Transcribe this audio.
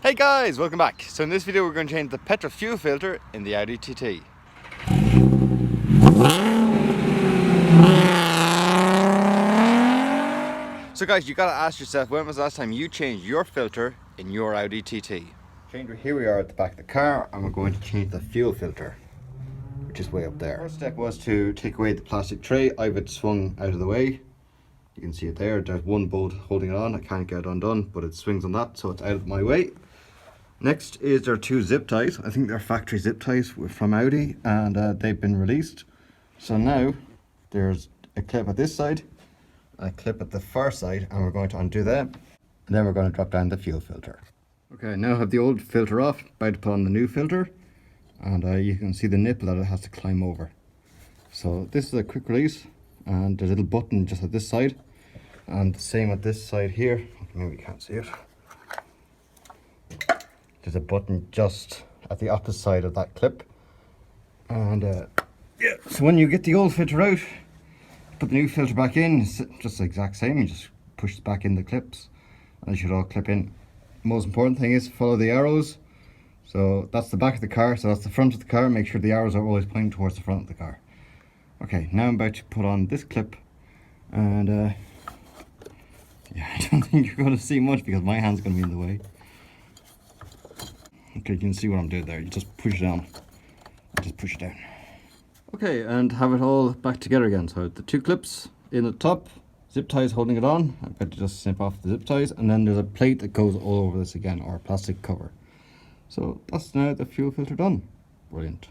Hey guys, welcome back. So in this video we're going to change the petrol fuel filter in the Audi TT. So guys, you gotta ask yourself, when was the last time you changed your filter in your Audi TT? Here we are at the back of the car and we're going to change the fuel filter, which is way up there. First step was to take away the plastic tray. I have it swung out of the way. You can see it there. There's one bolt holding it on. I can't get it undone, but it swings on that, so it's out of my way. Next is there are two zip ties. I think they're factory zip ties from Audi, and they've been released. So now there's a clip at this side, a clip at the far side, and we're going to undo them. And then we're going to drop down the fuel filter. Okay, now I have the old filter off, about to put on the new filter, and you can see the nipple that it has to climb over. So this is a quick release, and there's a little button just at this side, and the same at this side here. Maybe you can't see it. There's a button just at the opposite side of that clip, and yeah. So when you get the old filter out, put the new filter back in. It's just the exact same. You just push it back in the clips, and they should all clip in. Most important thing is follow the arrows. So that's the back of the car, so that's the front of the car. Make sure the arrows are always pointing towards the front of the car. Okay, now I'm about to put on this clip, and yeah, I don't think you're going to see much because my hand's going to be in the way. Okay, you can see what I'm doing there. You just push it down, just push it down. Okay, and have it all back together again. So the two clips in the top, zip ties holding it on. I've got to just snip off the zip ties, and then there's a plate that goes all over this again, or a plastic cover. So that's now the fuel filter done. Brilliant.